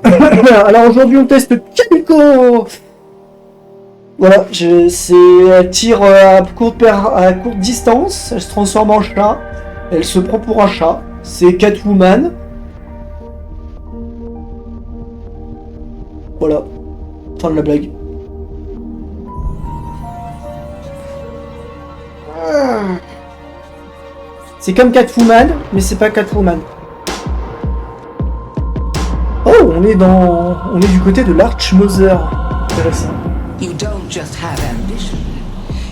Alors aujourd'hui on teste Calico. Voilà, elle tire à courte distance, elle se transforme en chat, elle se prend pour un chat, c'est Catwoman. Voilà, fin de la blague. C'est comme Catwoman, mais c'est pas Catwoman. Oh, on est du côté de l'Archmother. Intéressant. You don't just have ambition.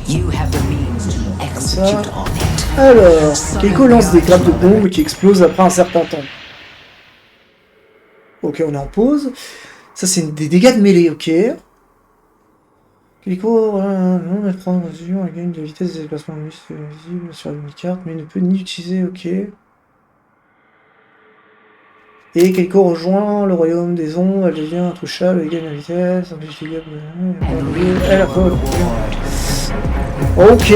You have the means to execute on it. Alors, Keiko lance des grappes de bombes qui explosent après un certain temps. Ok, on est en pause. Ça, c'est des dégâts de mêlée, ok. Keiko, elle prend mesure, elle gagne de vitesse des déplacements visibles sur une carte, mais ne peut ni utiliser, ok. Et Keiko rejoint le royaume des ombres, elle devient intouchable, elle gagne la vitesse, elle a pas. Ok.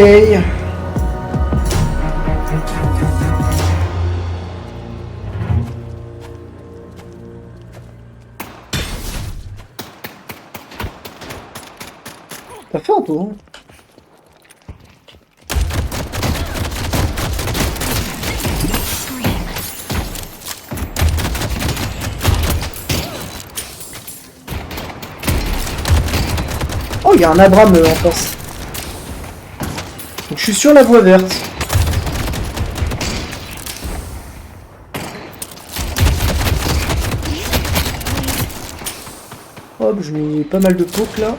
T'as fait un tour. Oh, il y a un Abraham en face. Donc je suis sur la voie verte. Hop, je mets pas mal de poke là.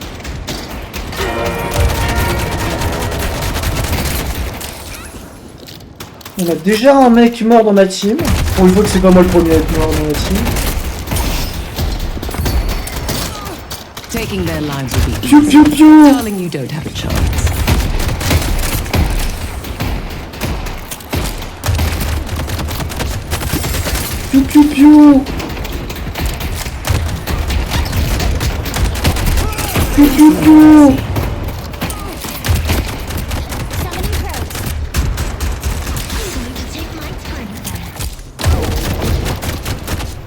On a déjà un mec mort dans ma team. Pour une fois que c'est pas moi le premier à être mort dans ma team. Taking their lives will be Piu piu piu. Darling, you don't have a chance. Piu piu piu. Piu piu piu.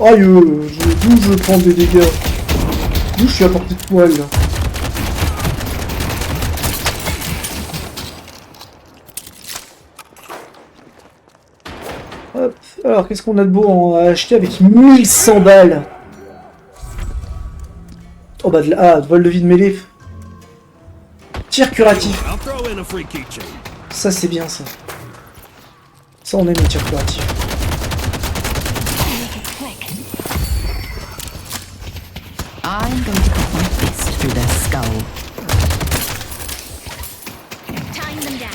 Aïe, d'où je prends des dégâts. D'où je suis à portée de poil là. Hop. Alors qu'est-ce qu'on a de beau à acheter avec 1100 balles? Oh bah vol de vie de mêlée. Tir curatif. Ça c'est bien ça. Ça on aime les tirs curatifs. I'm going to put my fist through their skull. Tying them down.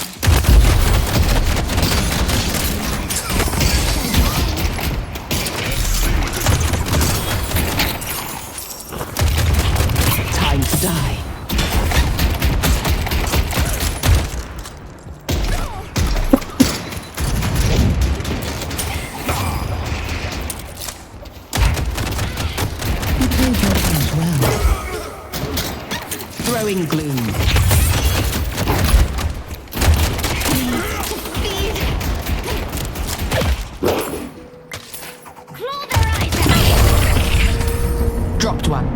Time to die. Throwing gloom. Dropped one.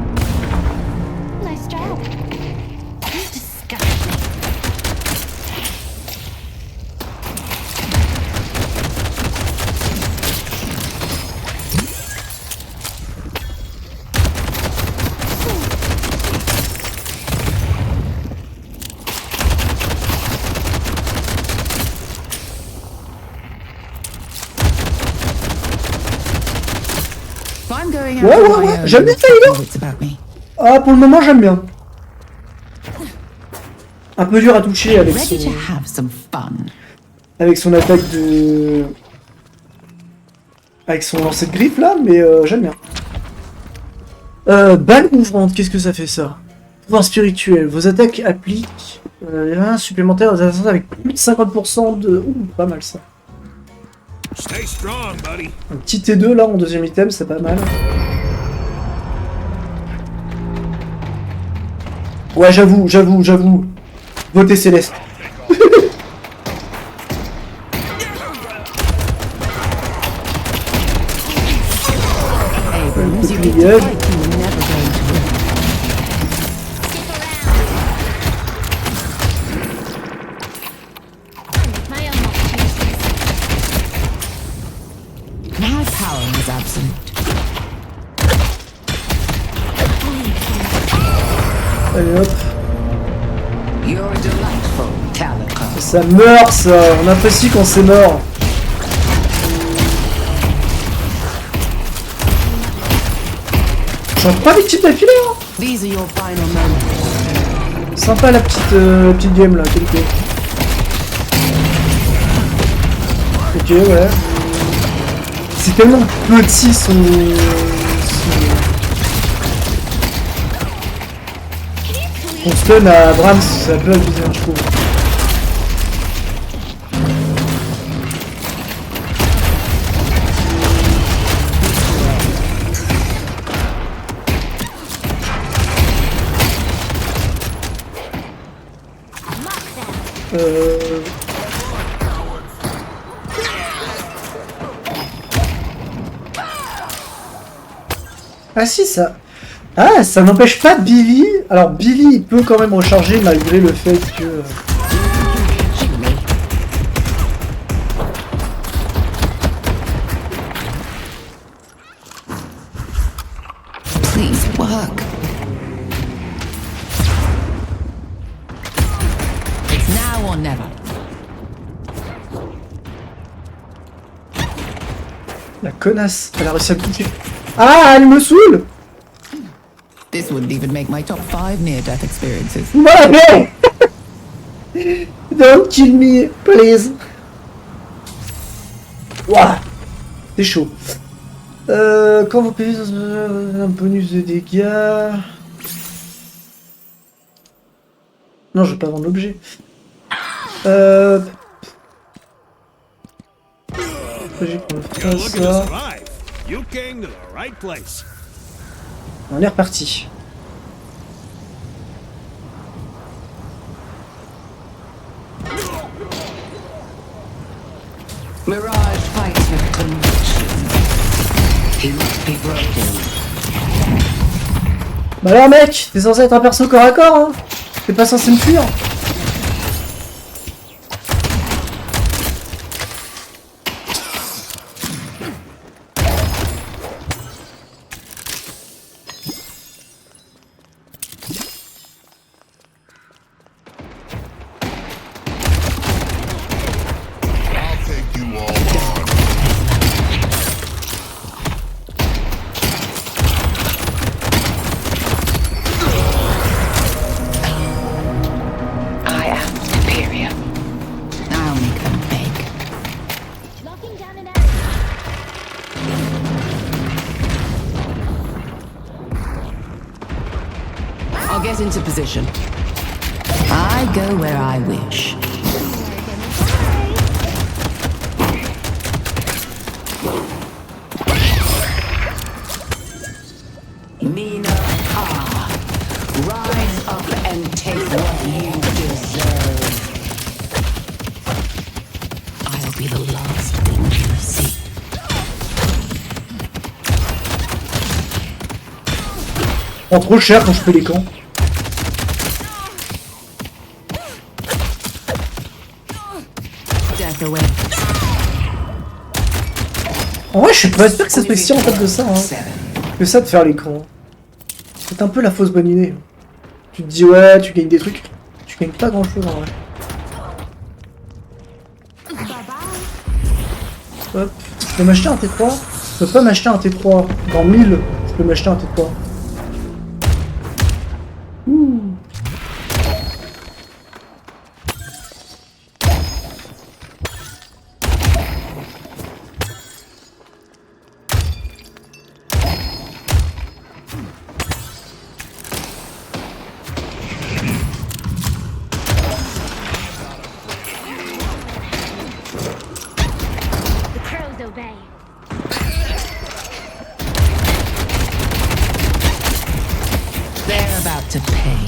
Nice job. You disgust me. Ouais, j'aime bien Taylor. Ah, pour le moment, j'aime bien. Un peu dur à toucher avec son attaque de... Avec son lancer de griffe, là, mais j'aime bien. Balle ouvrante, qu'est-ce que ça fait, ça? Pouvoir spirituel. Vos attaques appliquent un supplémentaire aux adversaires avec plus de 50% de... Ouh, pas mal, ça. Un petit T2, là, en deuxième item, c'est pas mal. Ouais, j'avoue. Votez Céleste. seems you get to Bouclier. fight you were never going to win. Stick around. I'll make my own opportunities. My power is absolute. Allez hop. You're delightful, Calico. Ça meurt ça. On apprécie quand c'est mort. Je pas victime d'affilée hein. These are your final moments. Sympa la petite game là, quelque. Ok ouais. C'est tellement petit son... Son stun à Brahms, ça peut abuser je trouve. Ah si ça... Ah ça n'empêche pas Billy... Alors Billy il peut quand même recharger malgré le fait que... Please work. It's now or never. La connasse, elle a réussi à me toucher. Ah elle me saoule. This wouldn't even make my top 5 near-death experiences. Ouais. Don't kill me, please. Ouah. C'est chaud. Quand vous payez un bonus de dégâts... Non, je vais pas vendre l'objet. J'ai qu'on You're fasse looking to ça. survive. You came to the right place. On est reparti. Mirage fights with conviction. He must be broken. Bah alors mec, t'es censé être un perso corps à corps hein. T'es pas censé me fuir. I am superior. I'll make them beg. Locking down an area. I'll get into position. I go where I wish. Nina Ah. Rise up and take what you deserve. I'll be the last thing you see. Prends trop cher quand je fais les camps. Death away. En vrai, je suis pas sûr que ça soit si rentable de ça, hein. Que ça de faire l'écran. C'est un peu la fausse bonne idée. Tu te dis ouais, tu gagnes des trucs. Tu gagnes pas grand chose en vrai. Hop. Je peux m'acheter un T3. Je peux pas m'acheter un T3. Dans 1000, je peux m'acheter un T3. Ouh. The crows obey. They're about to pay.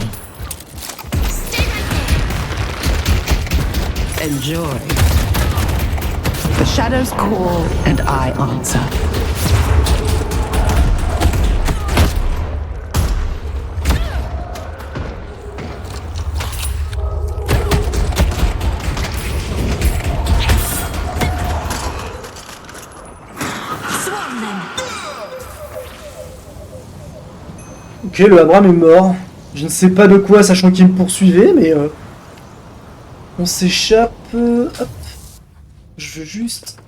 Stay right there. Enjoy. The shadows call and I answer. Ok, le Abraham est mort. Je ne sais pas de quoi, sachant qu'il me poursuivait, mais... on s'échappe... hop. Je veux juste...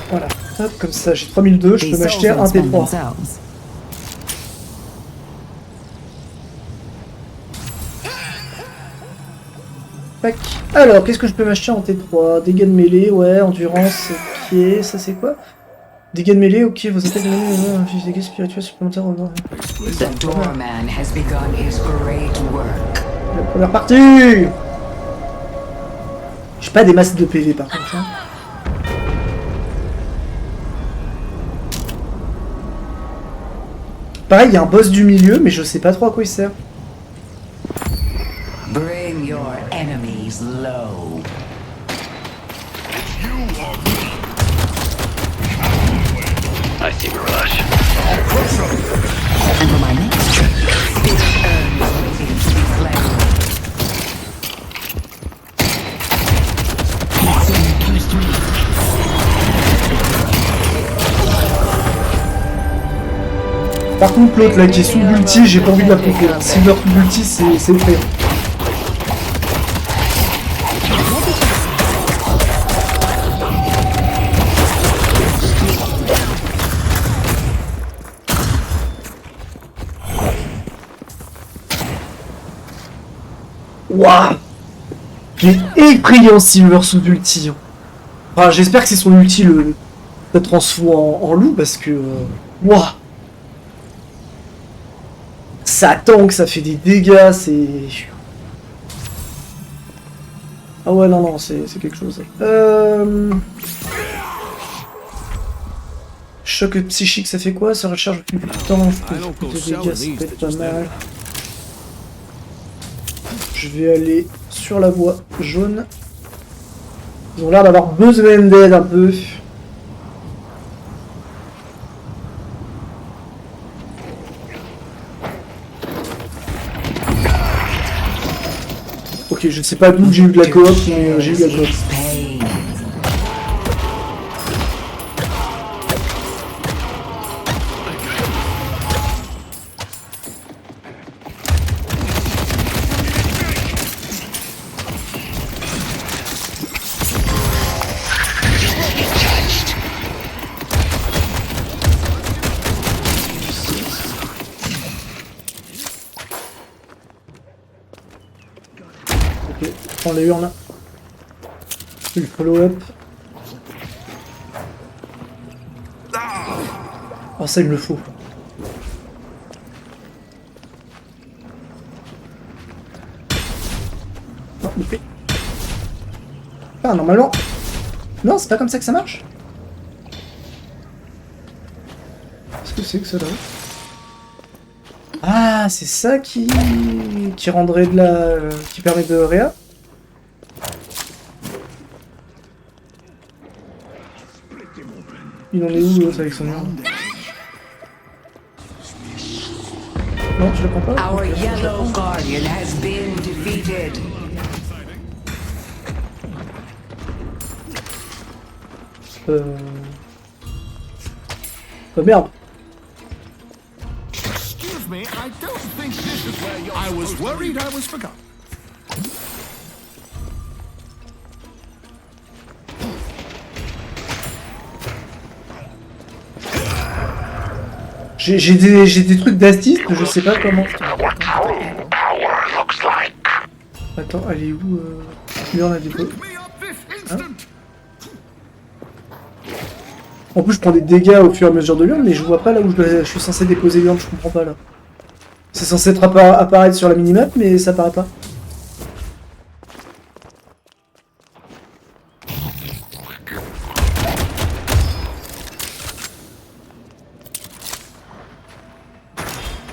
Voilà. Hop, comme ça, j'ai 3002, je peux These m'acheter un soldiers spend T3. themselves. Tac. Alors, qu'est-ce que je peux m'acheter en T3? Dégâts de mêlée, ouais, endurance, ok, ça c'est quoi? Dégâts de mêlée, ok, vos attaques de mêlée, un dégâts spirituels supplémentaires. The doorman has begun his great work. La première partie. J'ai pas des masses de PV par contre. Hein. Pareil, il y a un boss du milieu, mais je sais pas trop à quoi il sert. Bring your enemies low. I see Mirage. And for my next trick, Waiting to be flamed. Par contre, l'autre là qui est sous l'ulti, j'ai pas envie de la pomper. Silver sous l'ulti, c'est effrayant. Waouh! Il est effrayant Silver sous ulti. Enfin, j'espère que c'est son ulti le transfo en loup parce que. Waouh! Ça tank, ça fait des dégâts, c'est. Ah ouais, non, non, c'est quelque chose. Choc psychique, ça fait quoi? Ça recharge plus de temps, plus de dégâts, ça peut être pas mal. Je vais aller sur la voie jaune. Ils ont l'air d'avoir besoin d'aide un peu. Ok, je ne sais pas d'où j'ai eu de la coop, mais j'ai eu de la coop. Pain. Ok, prends les urnes. Le follow-up. Oh, ça, il me le faut. Non, loupé. Ah, normalement. Non, c'est pas comme ça que ça marche. Qu'est-ce que c'est que ça là? Ah, c'est ça qui rendrait de la... qui permet de réa. Il en est où l'autre avec son urne? Non, je le prends pas. Our Ok, je le yellow prends. guardian has been defeated. Oh merde. Excuse me, I don't think this is where you're I was worried I was forgotten. J'ai des trucs d'assist, je sais pas comment. Attends, elle est où l'urne à dépôt? Me up this instant. En plus, je prends des dégâts au fur et à mesure de l'urne, mais je vois pas là où je suis censé déposer l'urne, je comprends pas là. C'est censé être apparaître sur la minimap, mais ça apparaît pas.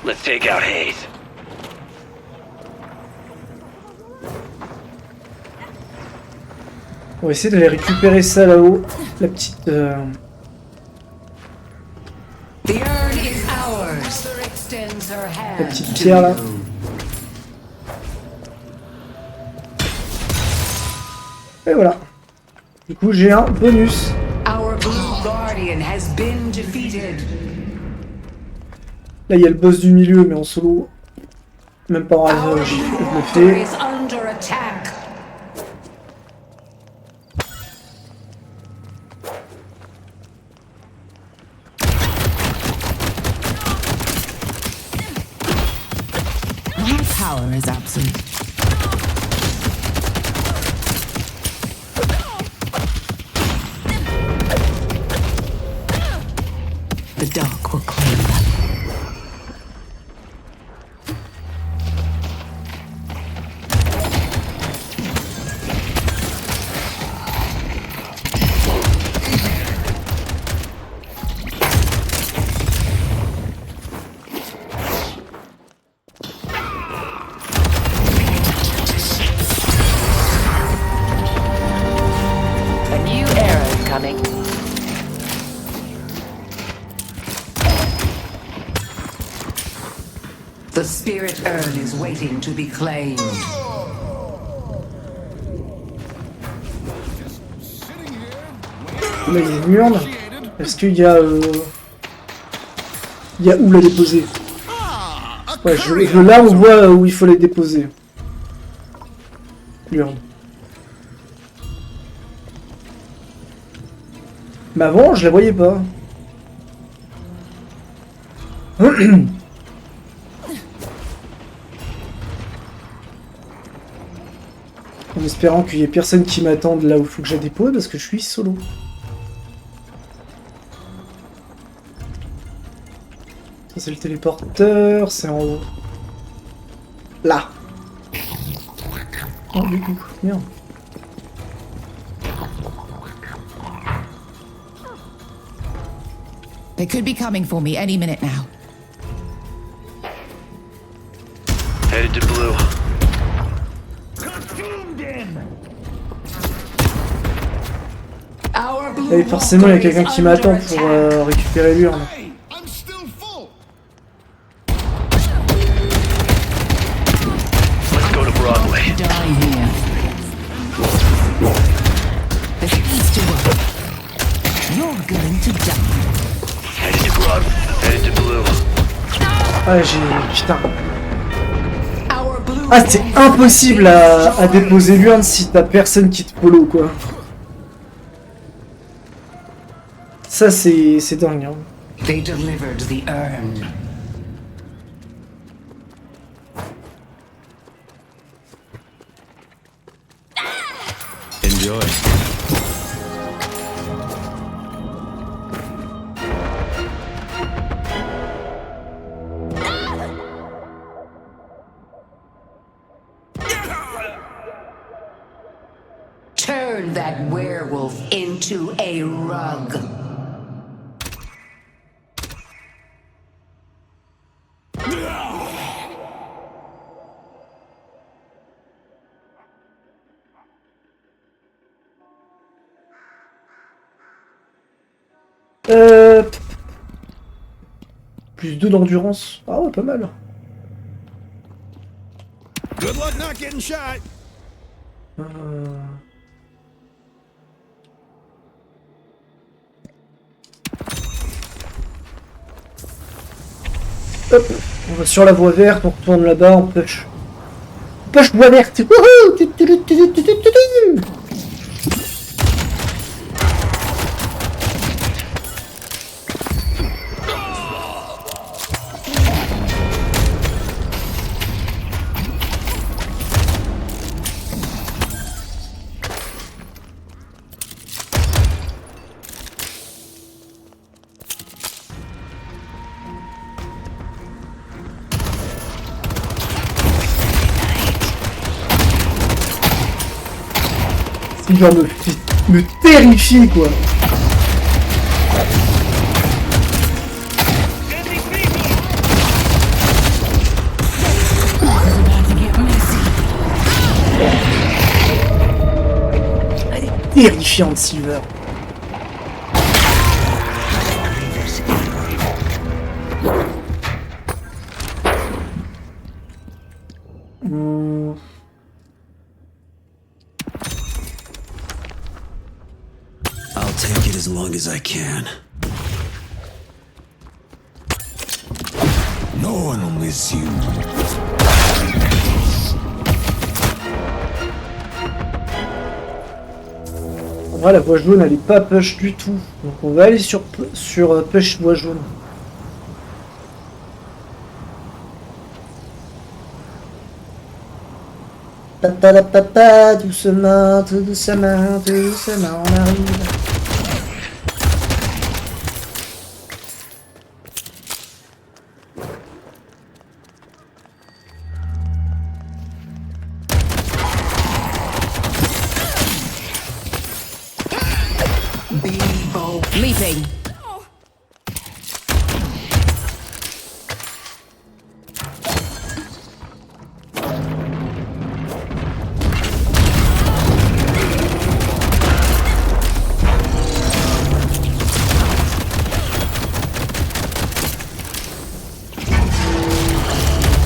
Let's take out Hayes. On va essayer d'aller récupérer ça là-haut. La petite... The urn is ours. Mother extends her hand La petite pierre là. to you. Et voilà. Du coup, j'ai un bonus. Our blue guardian has been defeated. Là, il y a le boss du milieu, mais en solo. Même pas en rêve, je le fais. is under attack. My power is absent. The dark will claim them. A new era is coming. The spirit urn is waiting to be claimed. Là, il y a une urne. Est-ce qu'il y a... Il y a où la déposer? Ouais, là, on voit où il faut les déposer. L'urne. Mais avant, je la voyais pas. En espérant qu'il y ait personne qui m'attende là où il faut que je la dépose, parce que je suis solo. Ça c'est le téléporteur, c'est en haut. Là. Oh du coup, merde. They could be coming for me any minute now. Headed to blue. Our blue Et forcément, il y a quelqu'un qui Walker is m'attend under pour attack. récupérer l'urne. Hey, I'm still full. Let's go to Broadway. Die here. This has to work. You're going to die. Headed to Broadway. Headed to blue. Ah, putain. Our blue Ah, c'est impossible à déposer l'urne si t'as personne qui te follow, quoi. Ça, c'est dingue, hein. They delivered the urn. Enjoy. Turn that werewolf into a rug. Plus 2 d'endurance. Ah ouais, pas mal. Good luck not getting shot. Hop, on va sur la voie verte, on retourne là-bas, on push. Push voie verte. Wouhou. Il va me terrifier, quoi. Elle est terrifiante, Silver. I'll take it as long as I can. No one will miss you. En vrai, la voie jaune, elle est pas push du tout. Donc on va aller sur push voie jaune. Papa, doucement, tout doucement, tout doucement, on arrive. Leaping.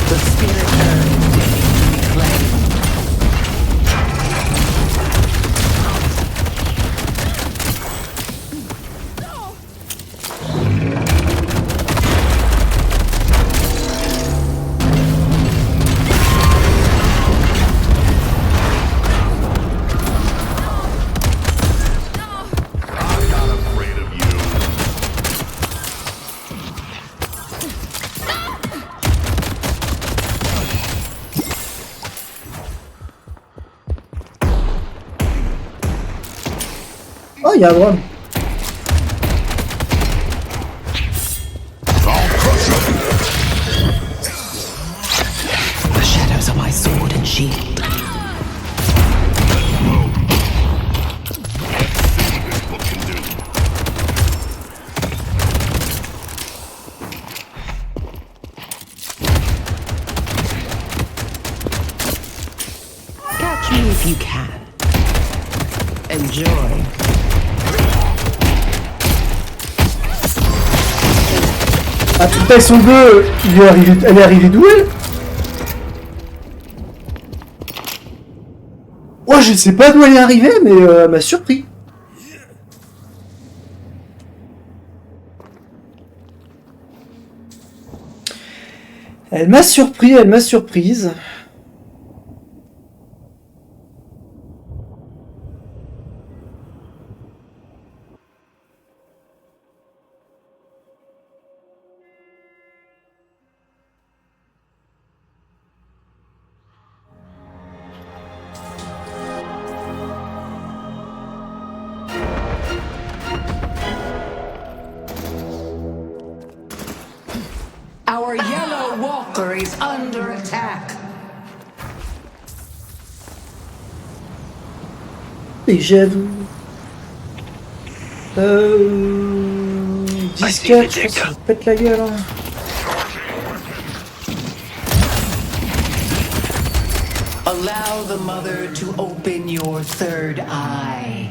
The spirit earned the flame. I'm not afraid of you. Oh, il y a un drone. The shadows are my sword and shield. What can do? Catch me if you can. Enjoy. Ah putain, ils sont deux. Elle est arrivée d'où elle? Oh, je sais pas d'où elle est arrivée, mais elle m'a surpris. Elle m'a surpris, elle m'a surprise. Our yellow walker is under attack. Et j'avoue. 10-4, je pense que ça me pète la gueule. Hein. Allow the mother to open your third eye.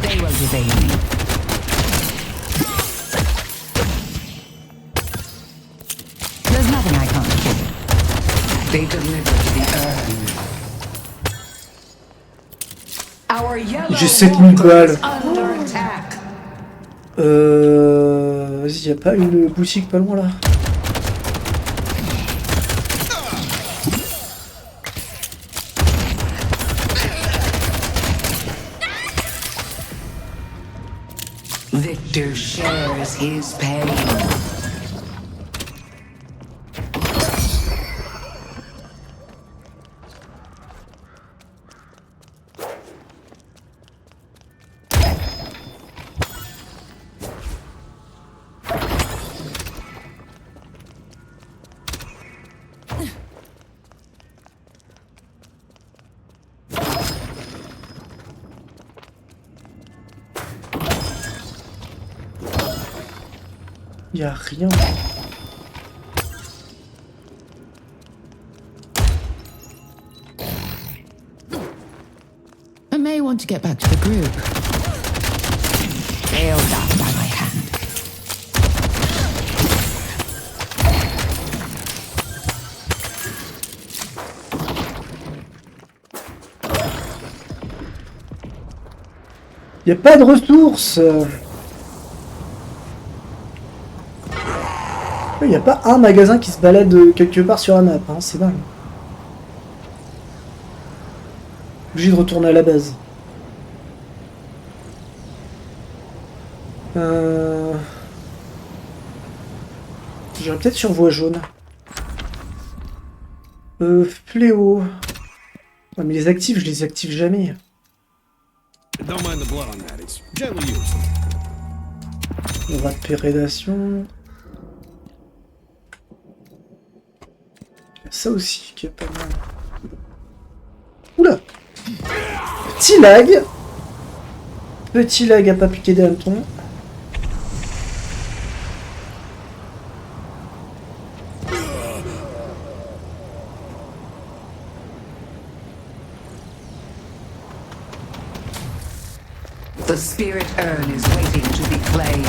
They won't evade me. There's nothing I can't do. They delivered the urn. Our yellow J'ai 7000 walker balles. is under attack. Vas-y, y'a pas une boutique pas loin là? Victor shares his pain. Y'a rien. I may want to get back to the group. They'll die by my hand. Y a pas de ressources. Il n'y a pas un magasin qui se balade quelque part sur la map, hein, c'est dingue. Obligé de retourner à la base. J'irai peut-être sur voie jaune. Fléau. Ouais, mais les actifs, je les active jamais. Don't mind the blood on that. It's gently used. On va de prédation. Ça aussi qui est pas mal. Oula! Petit lag. Petit lag à pas piquer des hannetons. The spirit urn is waiting to be claimed.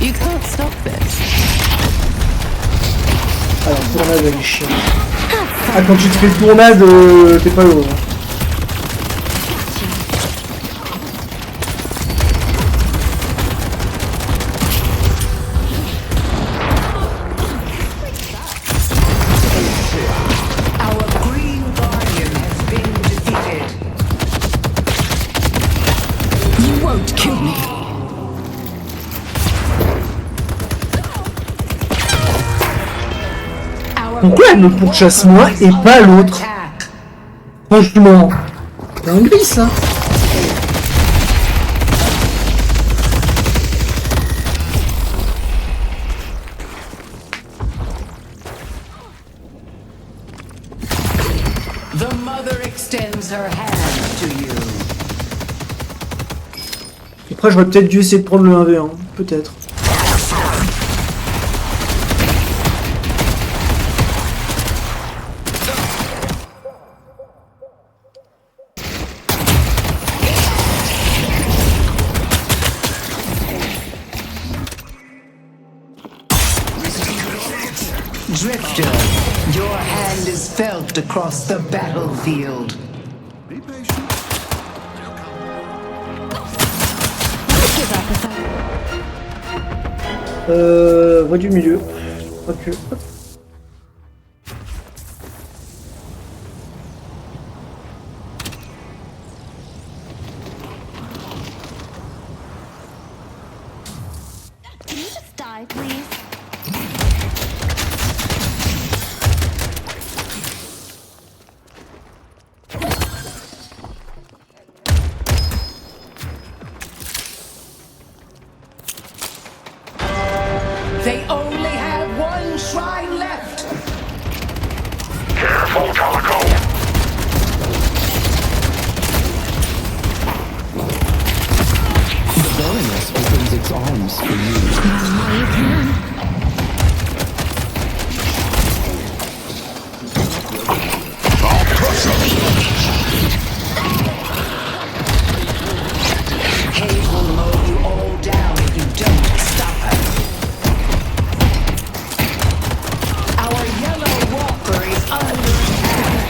You can't stop this. Alors, tournade, elle est chiante. Ah, quand tu te fais tournade, t'es pas heureux. Our green guardian has been defeated. You won't kill me. Pourquoi elle me pourchasse moi et pas l'autre? Attack. Franchement, c'est un gris ça. The mother extends her hand to you. Après, j'aurais peut-être dû essayer de prendre le 1v1, peut-être. Drifter, your hand is felt across the battlefield. Be patient. Voie du milieu. Ok. Can you just die, please? They only have one shrine left. Careful, Calico. The Baroness opens its arms for you. Kate will mow you all down if you don't stop her. Our yellow walker is under attack.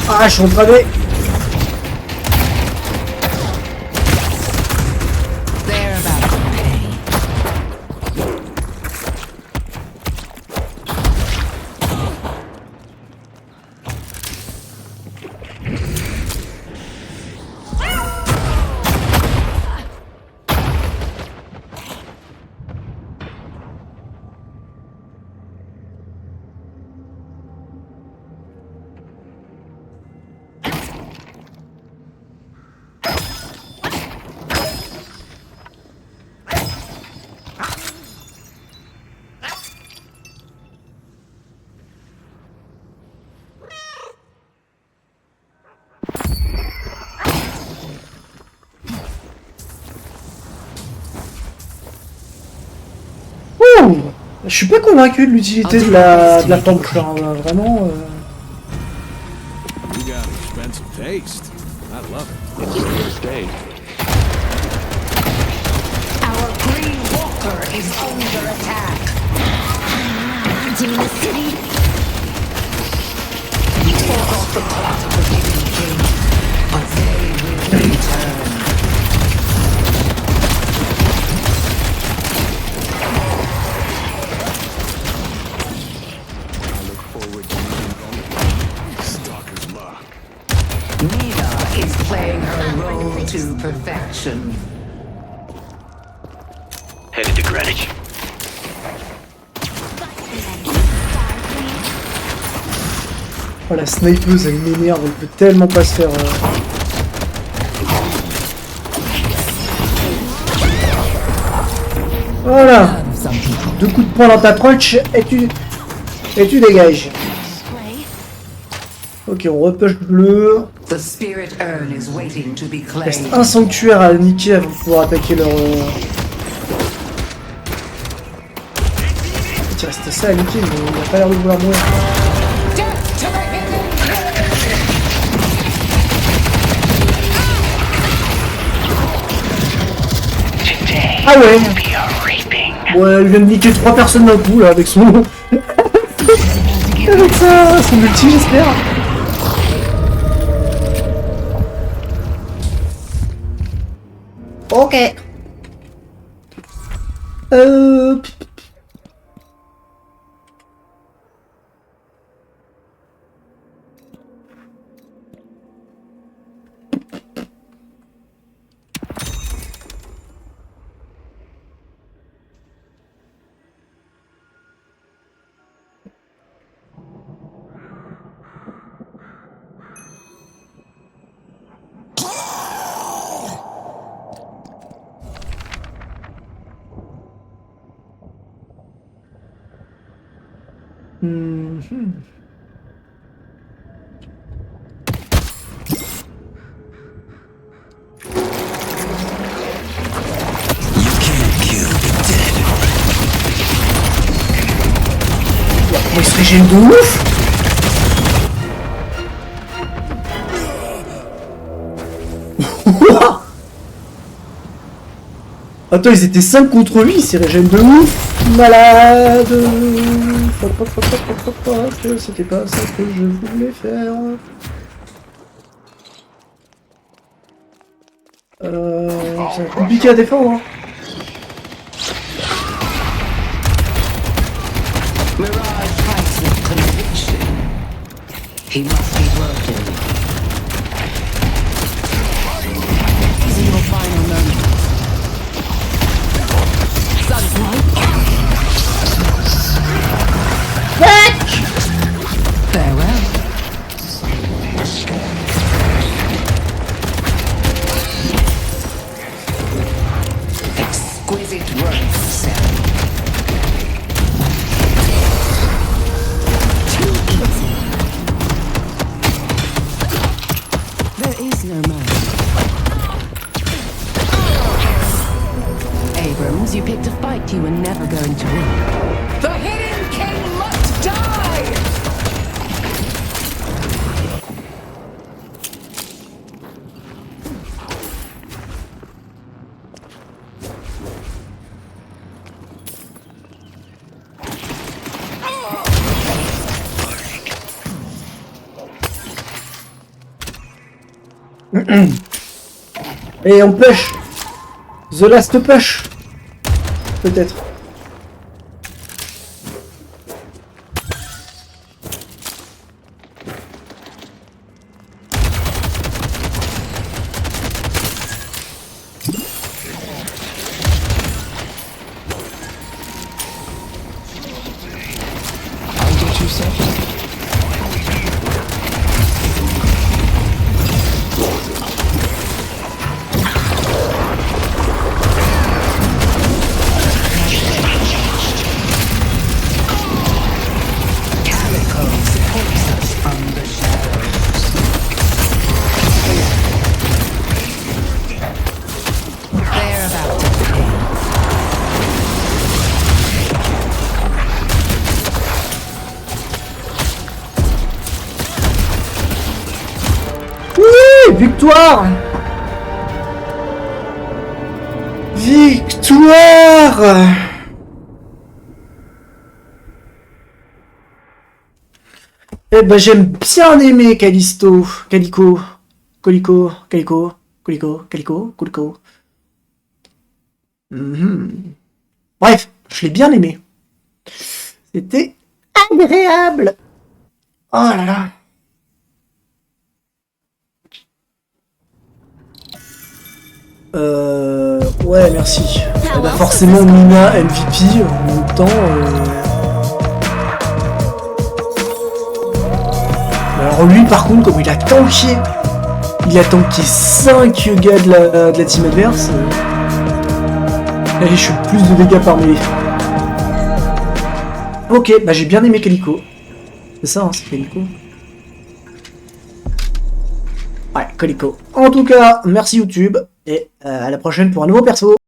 Ah, je suis entravé. They're about to pay. Ouh, je suis pas convaincu de l'utilité de la planche, hein, vraiment. You got it, Spec. sense of taste. I love it. It's a rare steak. Our Green Walker is under attack. In the city. We fought off the plot of the Hidden King, but they will return. I look forward to meeting Stalker's luck. Nina is playing her role to perfection. Headed to Greenwich. Oh la snipeuse elle m'énerve, elle peut tellement pas se faire... Voilà. Deux coups de poing dans ta tronche et tu dégages. Ok, on repush bleu. The spirit urn is waiting to be Il reste claimed. un sanctuaire à niquer avant de pouvoir attaquer leur... Il reste ça à niquer, mais il a pas l'air de vouloir mourir. Death to the Hidden Ah ouais. Ouais, il vient de niquer 3 personnes d'un coup là avec son... avec ça, son multi j'espère. Ok. Euh... Il se régène de ouf. Attends, ils étaient 5 contre 8, ils se régènent de ouf. Malade. C'était pas ça que je voulais faire. C'est compliqué à défendre. Hein. Mirage fights with conviction. He must be working. These are your final moments. Farewell. Exquisite work, Sam. There is no man. Abrams, you picked a fight you were never going to win. The Hidden King must die! Et on push. The last push. Peut-être. I'll get you something. victoire! Victoire! Eh ben j'aime bien aimer Calico. Bref, je l'ai bien aimé. C'était agréable. Oh là là. Ouais, merci. Eh ben forcément Mina MVP en même temps. Alors lui par contre, comme il a tanké 5 gars de la team adverse. Allez, je suis le plus de dégâts par mêlée. Ok, bah j'ai bien aimé Calico. C'est ça, hein, c'est Calico. Ouais, Calico. En tout cas, merci YouTube, et à la prochaine pour un nouveau perso.